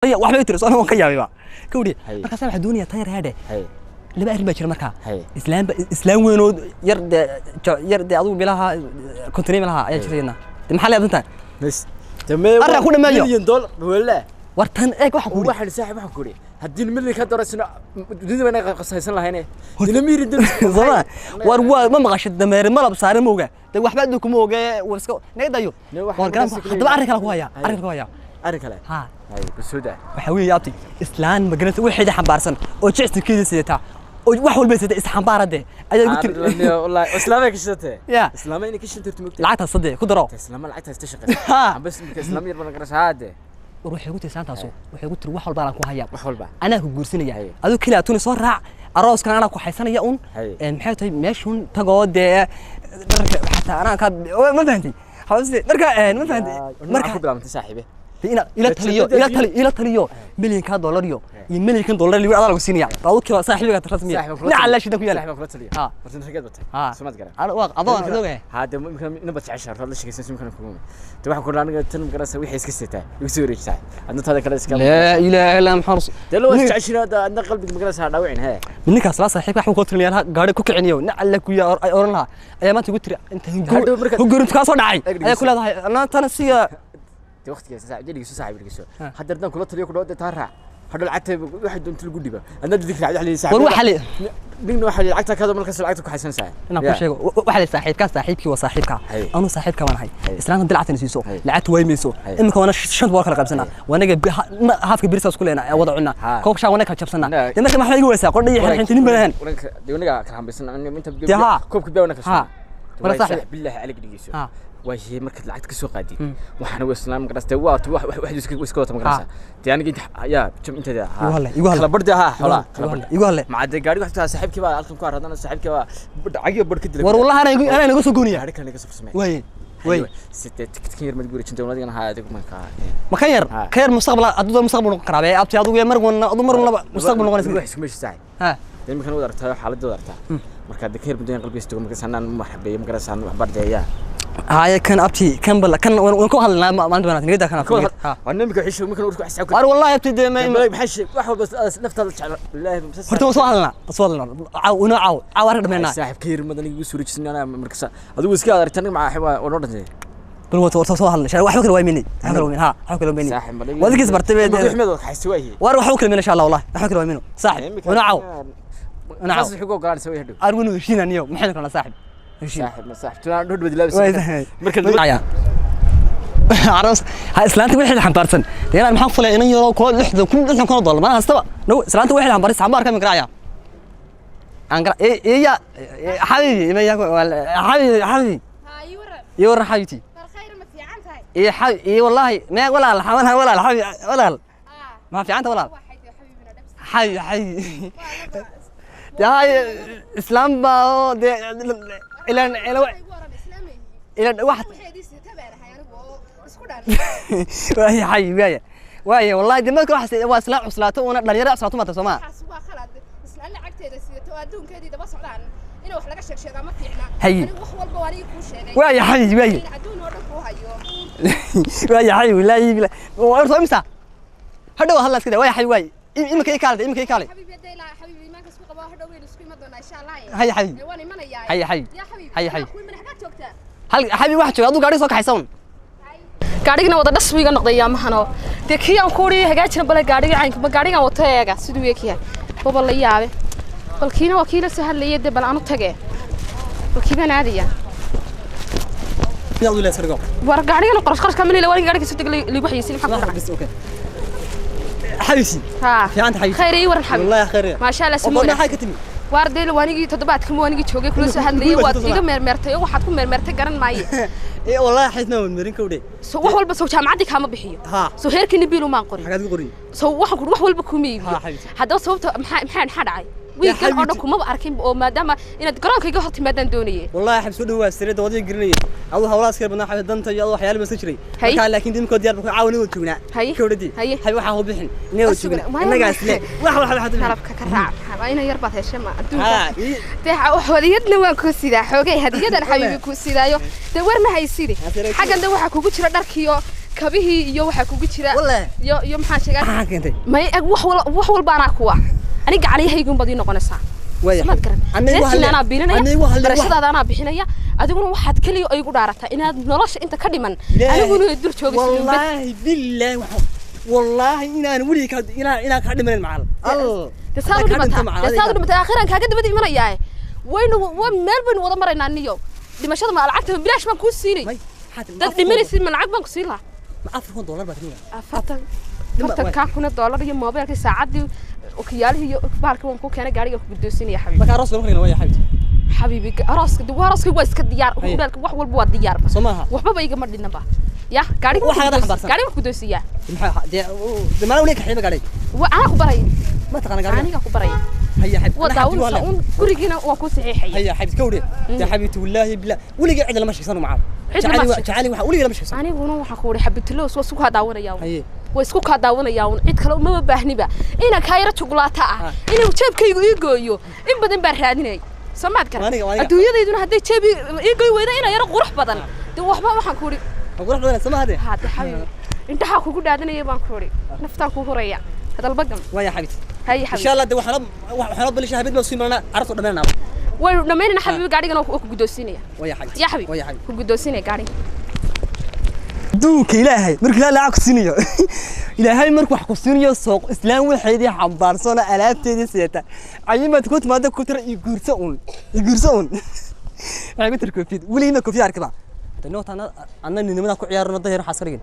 waxba tiri soo ka yaabay kawdi markaas waxa doonaya tan yar haade laba arrin ba jira marka islaam weyn oo yar adigu bilaha kontinay malaha ayaa jirayna maxaa la yaabanta bas tamay arrin ku dhameeyo $1 wala wartan eeg waxa ku waxa saaxiib waxa ku hadii milli ka darasna dunida bana qasaysan lahayn dina miiri dad zama war ma maqashad dameer malab saaran mooga dad waxba aad kuma oge warska needayo warkan hadaba arrin kala ku haya arrin kale ha hay basuuda waxa weey yaabti islaan magalanta wixii xambaarsan oo jicsigeeda sidata oo wax walba sidata isxambaarade ayaa ugu tiri wallahi islaamay ka shitay ya islaamay inay ka shintay mugtay lacagta saddex ku daro islaamay lacagta istashaqay bas islaamay bana qarashaade ruuxi ugu tiisaantaaso waxay ugu tiri wax walba aan ku hayaa wax walba ana ku guursanaya adoo kaliya tuni soo raac arooskan ana ku haysanaya maxay tahay meeshun tagoode xataa ana ka ma fahanti hawsde marka ma fahanti marka ku bilaabantay saaxiibe إلى تليو مليون $1 يو $1 اللي وعد على السينيا بعض كذا صاحبي رسمية نعم لا شيء ده كويس صاحبك كله تليو بس أنت كده بتاعي سمعت كلام أنا واقع أضاء كذا هذا ممكن نبت 10 هذا الشيء كيس ممكن نكون تروح كلنا أنا تلم كذا سوي حس كسته يسوي ريش ساعة أنت هذا كذا سكاب لا إله إلا محرص تلو 10 هذا عندك قلبك مقدس هذا وين ها منك أصلا صاحبك أحمد قلت لي أنا قاعد كوك عنيو نعم لك ويا أورنها أيام ما تقول أنت هو قرنت كاسو داعي أي كل هذا أنا تنسي وقت كذا ساعة جدي يسوي صاحب يسوي حضرنا كل طريق كل وقت تهرع هذا العتب واحد أنت اللي قديبه أنا ذيك على ساعة والله حلي بين واحد العتب هذا من كسر العتب كحسن ساعة أنا كل شيء واحد صاحبك وصاحبك أنا صاحبك كمان هاي إسلام دلعت نسيسو لعت وين ميسو إما كمان شنط ورك رقم سنة وأنا جب هاف كبير ساس كلنا وضعنا كوك شاو أنا كشاب سنة لما كمان حاجة واسع قلنا يحن تنين بلهن ديونك كلام بس أنا أنت بجيب كوك كبير وأنا كشاب ولا صاحب بالله عليك دقيسو وهي مركز لعبت كسوق قادي وحنا وسلام قرصت واحد يسكوت مقرصه يعني قلت يا كم انت ده يقول بردها حلا يقول مع دقاري واحد صاحبك بقى الكم كار هذا صاحبك عقب برد كده والله انا نقص غونيا هذيك اللي قصف سمع وي ست كثير ما تقولي انت ولادي انا هذاك ما خير مستقبل ادو مستقبل قرابه ابتي ادو مر مستقبل نقول مش ساعه ها دائما كانوا ودرتها حالته ودرتها marka dadkeer badeen qalbiisto marka sanaan marxabay markaasaan wax bardeeyaa هاي كان أبتي كان بلا كان ونكو هلا ما عندنا بنات نقدر كان أبتي أنا ممكن أعيش ممكن أروح أحسك أنا والله أبتي ما بحش واحد بس نفترض بالله فرت وصلنا ونعاو عوارض منا صاحب كثير مدني يسوري جسني أنا مركز هذا وسكا أرتني مع حوا ونورد بالوقت وصلنا شو واحد فكر ويمني حكر وين ها حكر ويمني وذيك زبرت أحمد حسويه وأروح حكر من إن شاء الله والله حكر ويمنه صاحب ونعاو نعم حقوق قال نسوي هدو أرونو شينا نيو محل كنا صاحب صاحب تنا نود بدي لابس مركز معايا عروس هاي إسلامتي واحد حنبارسن لأن محفلة إنه يرو كل لحظة كل ضل ما هستوى نو إسلامتي واحد حنبارس عمار كم قرايا أنقرا إيه يا حبيبي ما ياكل حبيبي يورا حبيبتي الخير ما في عنتها إيه حبيبي إيه والله ما ولا الحملها ولا الحبيبي ولا ما في عنتها ولا حبيبي هاي إسلام باو إلى واحد وهي حي وهي والله دمك واحد واسلام عصلاته وانا دليل عصلاته ما تسمع حسوا خلد إسلام عقتي سيدته وأدون كذي ده بس على إنه وح لقى شيء ما فينا هي وح والبواري كوشة وهي حي وهي أدون وركوها يوم وهي حي ولا يبلا وأرث أمسا هذا هلا كده وهي حي وهي إما كي كالد حبيبي يدي لا حبيبي ما كسبوا قباه هذا وين سكوي ما دونا إن شاء الله هي حبيبي وأنا ما نيا هي حبيبي يا حبيبي هي حبيبي كل من حكت وقتها هل حبيبي واحد شو أدو قاري صوك حيسون gaarigana wada dhasbiga noqday yaamahano de kiyaan koori hagaajina bal gaariga caynka gaariga wata eega sidoo weekiya baba la yaabe balkiina wakiila sahalay de bal aanu tage balkiina naadiya يلا ولا سرقوا war gaarigana qorash kamil la wari gaariga soo tagay li waxaysin maxaa بس أوكي حبيبي ها في عند حبيبي خير يور الحبيب والله خير ما شاء الله والله سمونا حاجة تمي وارديل وانيجي تضبط وانيجي joogay kula soo hadlayay waad iga meermeertay waxaad ku meermeertay garan maayo إيه والله حسنا من مرين كودي soo wax walba soo jaamacadi kama bixiyo soo heerkii biilu ma qorin حاجات قرين soo wax walba kuma iibiyo hadda sababta maxaa dhacay wiilkan oo dhan kuma arkin oo maadaama inaad garoonkayga horti maadaan doonayay والله حبس ودو واستريد ودي قرنيه او هولاس كير بدنا حبس دنت يا waxyaalo ma jiray marka laakiin dimko diyaar ku caawin oo joognaa kowdadi hay waxa uu bixin inuu joogna inaga isle wax harabka ka raac ayna yar baad heshay ma adduunka taa hadiyadna waan ku sidaa xoogay hadiyadan xabiibi ku sidaayo de warna haysidi xagan waxa kugu jira dharkiyo kabihii iyo waxa kugu jira والله iyo maxaa sheegay maxaa keentay may wax walba ana kuwa aniga caliyahaygu badii noqonaysaa waya ma garan ana biirinaya barashadaada ana bixinaya adiguna waxaad kaliya ay igu dhaarataa inaad nolosha inta ka dhiman aniguna dur joogayso wallahi billahi wallahi inaan wali ka inaan ka dhiman macal tasaadu dhimata akhiran kaaga dibad imanaya waynu meel baynu wada maraynaa niyo dhimashada ma lacagta bilaash ma ku siinay dad dhimanaysi ma lacag baan ku siin lahaa ma $4 baa kaniya $4 iyo mobilka saacadii وكياله هي بالك وان كو كان غاريغا ku gudoosinaya xabiib marka aroos loo qeynaa way xabiib xabiib arooska waa iska diyaar bilka wax walba waa diyaar Soomaha waxba ba iga ma dhinaba ya gaariga ku doosiya maxaa ma wali ka xiiba gaariga waa ana ku baray ma taqaan gaariga aniga ku baray هيا حبيبتي وداون gurigina waa ku saxiixay هيا حبيبتي كوري يا حبيبتي والله بالله ولي قاعد لما شيسانو معاه تعالي waxa ولي لما شيسانو aniguna waxa ku wari xabibti loo soo ku daawanaya way isku ka daawanayaan cid kale uma baahniba ina kaayra chocolate ah inuu jeebkaygu ii gooyo in badan baa raadinay samaad kara adduunyadeeduna haday jeeb ii gooy weyda ina yar qurux badan waxba waxaan ku wari qurux badan samaade hada xabiib intaha kugu dhaadanaya baan ku wari naftaan ku horeeya hadal bagam waya xabibti هاي حبيبي ان شاء الله دي waxaan balish habid ma suumanaa arto dhameena way dhameena xabiibi gaarigana ku gudoosinaya waya xabibti ya xabiib waya xabibti ku gudoosinaya gaariga duuka ilaahay markii la lacag siinayo ilaahay markuu wax ku siinayo suuq islaan waxeedii xambaarsana alaabteedii seeta ayimad ku timaado ku tir i guurso un waxay ku tir koofiyad waliina koofiyad arkaba tanootana anna ninimada ku ciyaarno dayr xasriin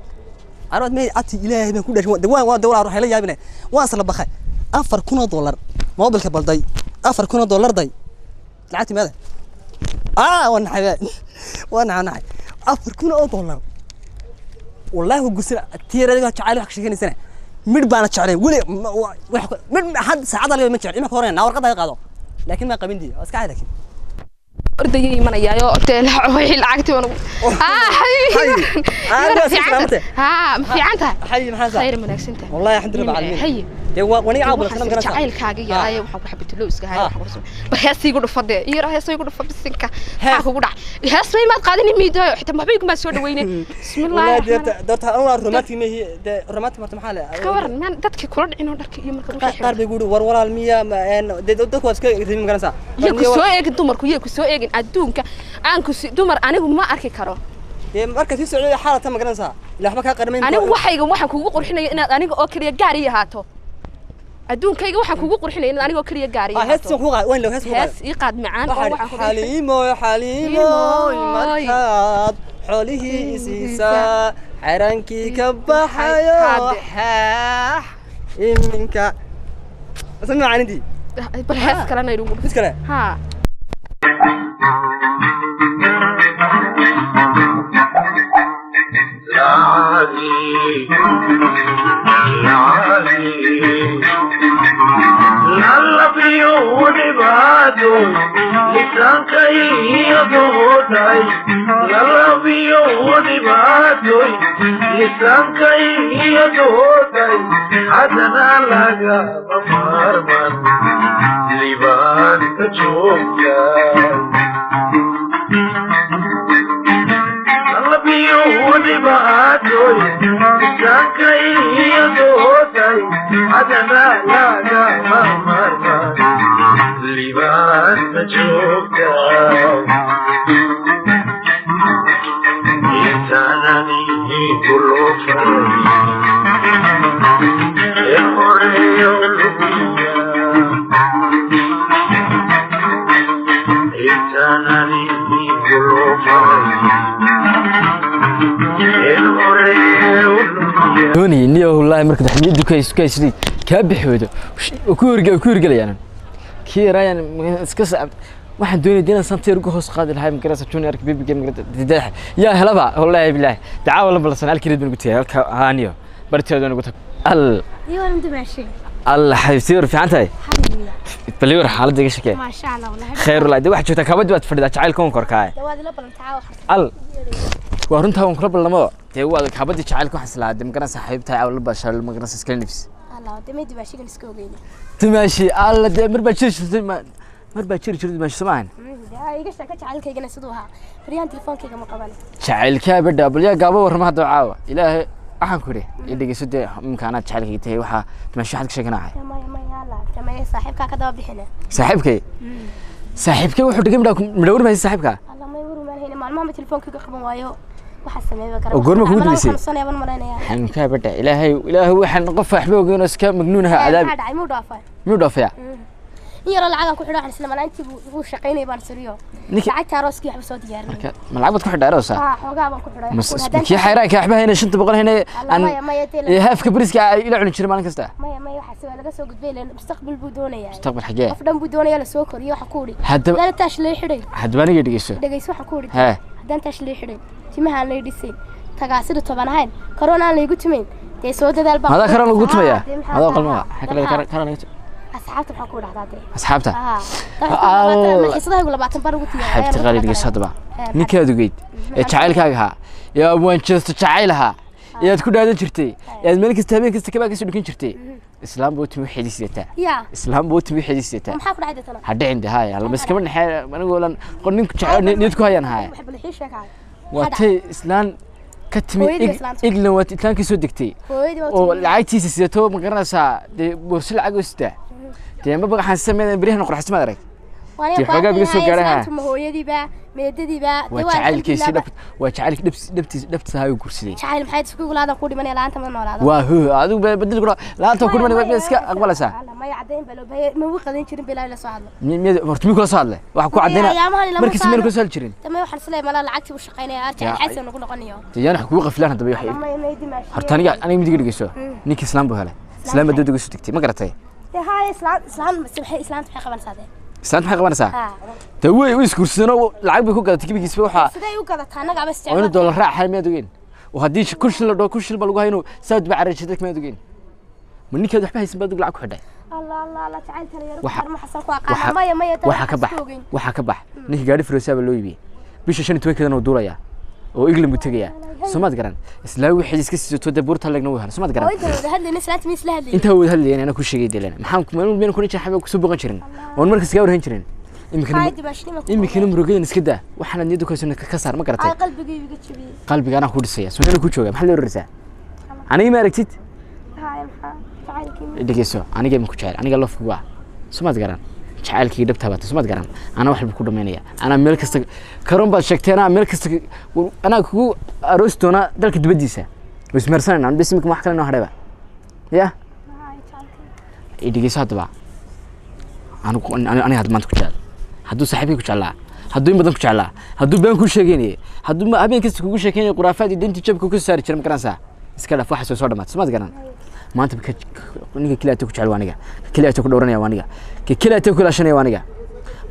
arad may ati ilaahay ma ku dhashay waa dawlad waxay la yaabinay waa isla baxay $4,000 موبايلك بلدي $4,000 داي لعبتي ماذا وانا حبايب وانا $4,000 والله وقصير كثير هذا تعالي حق شيء سنه مid baana jeclay wali mid had saacada la ma jeclay ima horeen warqada qaado laakiin ma qabindii iska caadi laakiin ordayay imanayaayo hotel wixii lacagtii wana fiicanta fiicanta حي محاسن خير مناكسنته والله الحمد لله بالعالمين حي وني عاود انا ما قرنت jacaylkaaga yahay waxa ku xabito loo iska hay waxa ku soo baxay igu dhufade iyo rahay igu dhufade sinka waxa kugu dhac heesay ma qaadin miido xitaa ma baygu ma soo dhaweynay bismillaah والله درتها انا روماتي ما هي روماتي مرت محل كور من dadkii kula dhicin oo dharkii iyo marka uu qaar bay guuri war walaal miya dadku waa iska riim garanaysa ku soo eegin dumarku ku soo eegin adduunka aan ku dumar anigu ma arki karo marka si socdo xaalada ma garanaysa ila waxba ka qarmayn anigu waxaan kugu qurxinayo inaad aniga oo kaliya gaari ahaato adduunkayga waxaan kugu qurxinayo inaad aniga oo kaliya gaari ahaato hees ku qaad waan loo hees ii qaad macaan oo waxaan ku xaliimo markaad xolihii isiisa xarankii ka baxayo xaax iminka asma عندي bal hees kale na irugu hees kale ha دوني نيو والله مركز حميد كيسري كابحوده وكورغليان كي رايان اسكسب waxaan doonay inaan santeer ugu hoos qaadi lahayn magarasa junior baby game didax ya helaba wallahi billahi dacaa la balsan halkii baan ugu tagay halka haaniyo barteedan ugu tag al يوم دمشق الله حبيبتي fiicantahay baliyor xaaladda iga shakee ما شاء الله والله خير والله dad wax joogta kabad waad fadhidaa jacaylkoon korkaay دواد لا بلان تعاو al waa runta aan kula ballamado tee waa kabadii jacaylku xaslaad magarasa saaxiibtahay aw la bashal magarasa iska nifs الله دمي دمشق iska ogeeyna timaashi alla de marba jiri timaashi samaan iga shaka jacaylkaygana sidoo ahaa fariyaan telefonkayga ma qaban jacaylka badda bal yaa gaabo warma hada caawa ilaahay waxaan ku idhi dhegeyso dee imkaanaad jecelkayga tahay waxaa dimaasho waxaad ka sheeganahay tamay saaxiibkaa ka daba bixina saaxiibkay wuxuu dhigay midha warmaysa saaxiibka alla may warumaan hayna maalmaha telefoonkiga qaban waayo waxa sameeyay garan oo goorma kugu dilisay xanuunsanayban malaynayaa xanuunka badha ilaahay waxaan qof waxba ogeyn oo iska magnuunaha cadaab dhacay muu dhaafaya in yar lacag ku xidho isla malaantii uu shaqeynay baan sariyo lacag rooskii waxba soo diyaarin marka ma lacag ku xidhay roosa xogaa baan ku xidhay kii xayraanka waxba hayna 500 hayna aan haafka bariska ila cuni jiray maalin kasta maya waxa soo laga soo gudbay leen mustaqbal buu doonayaa mustaqbal xagee qof dhan buu doonayaa la soo koriyo waxa ku dhig la taash lay xidhay hadba aniga dhigeyso waxa ku dhig hadan taash lay xidhay timaha lay dhisay tagaasida 10 ahayn corona la igu timeyn ee soo dadaal baa hada karan lagu tumaya hada qalma karan asxaabta waxa ku dhacday asxaabta xiisadaha 20 bar ugu tiyaa xabti qaliga sadaba ninkaadu geed ee jacaylkaaga ha yaa waan jeesto jacaylaha yaad ku dhaadan jirtay yaad meel kasta habeen kasta ka soo dhukin jirtay islaam buu timi xidisata islaam buu timi xidisata maxaa ku dhacday tan hadda inda haaya la miskama dhaxay anigu lan qoninku jacayl niyad ku hayaan haaya waatay islaan ka timi iglan waad itlaanka soo degtay oo lacagtiisa sidato ma garanaysaa boorso lacag oo sida ma bagaxan sameeyay barihan qurxis ma arag xogaa biga soo gaaraha hooyadiiba meedadiiba jacaylkiisa waa jacaylki dhabtiisa hayo kursiday jacayl maxay isku gulaada ku dhimanay laanta ma noolaado waa adigu bedel gura laanta ku dhimanay waa iska aqbalaysa ma yacadeyn balo ma uu qadan jirin bilaa la soo hadlo hortimi kula soo hadlay waxa ku cadeynaa markii simeen ku soo jirin tamay waxaan isleeyahay mala lacagtii u shaqeynaya arjay xasan ugu noqonayo tiyaan ku qaflaan hadaba waxay horta aniga midig dhigeyso ninki islaam buu helay islaam dad ugu soo digtay ma garatay islaan maxay qabanaysaa way iskursano lacag bay ku gadatay kibigiisba waxa sidee u gadataa anaga bas oo dollar raac hay ma dogeen oo hadii kun shil la dhoo kun shil ba lagu hayno saad ba carajada ma dogeen ma ninkeed waxba haysan baad lacag ku xidhay allah jacayl tala yar ma xasan ku aqaan maya waxa ka bax ninka gaari firosaaba loo iibiyay bisha 15 keedana duulaya oo iglan buu tagaya Soomad garan isla wixii iska siiso dabuurta lagna waa Soomad garan inta wada hadlayeen ana ku sheegay dileen maxaan ku meel ku nijaa xabay ku soo boqon jirin oo markaas ka warhan jirin imikana murugadan iska daa waxana niyadu ka soo ka saar ma garatay qalbiga ana ku dhisaya Soomaaliya ku jooga maxaa loo rarsaa aniga ma aragtid dhigeyso aniga ma ku jecel aniga lafku waa Soomad garan jacaylkii dhabta baad Soomad garan ana wax ku dhameynaya ana meel kasta karoon baad sheegteena meel kasta ana ku aroos doona dalka dibadiisa ismarsan aan bismik wax kale noo hadaba ya dhigeyso hadaba aniga had maanta ku jecel hadduu saaxiibkii ku jeclaa hadduu in badan ku jeclaa hadduu been ku sheegaynay hadduu habeen kasta kugu sheegaynay quraafaad iyo dintii jabka ku saari jiray ma garanaysaa iska dhaaf waxa soo dhamaad Soomad garan maanta ninka kaliya ku jecel waaniga kaliya ku dhowranaya waaniga kaliya ku laashanaya waaniga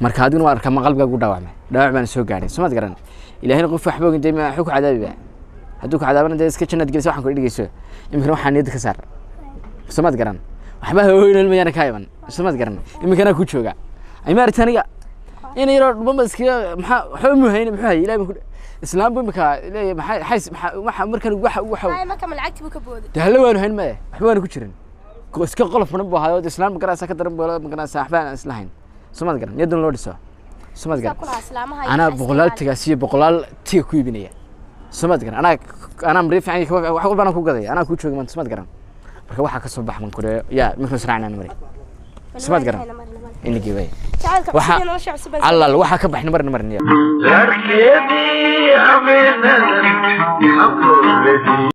marka adiguna waa arkaa qalbiga ugu dhaawacmay dhaawacman soo gaaray Soomad garan ilaahayna qof waxba ogin deema wuxuu ku cadaabiba hadduu ku cadaabana iska jannad gelis waxaan ku dhigeyso imikana waxaan niyad ka saar Soomad garan waxba hooyinal mayana ka iman Soomad garan imikana ku jooga ay maartay aniga in yaro dhuma iska maxaa muhiim maxaa ilaahay islaam buu imika maxay waxa markan waxa marka lacagtii buu ka booday dahlo waan hayn ma waxba waan ku jirin iska qolof man buu hayo islaam garasa ka daran buu garasa waxbaan islahayn Soomad garan yadan loo dhiso Soomad garan ana boqolaal tagaasiyo boqolaal tiga ku iibinaya Soomad garan ana mriifay wax walba aan ku gaday ana ku joogay man Soomad garan marka waxa ka soo baxman kure ya midna sraacnaan maray Soomad garan إني جواي. waxa ka baxna marna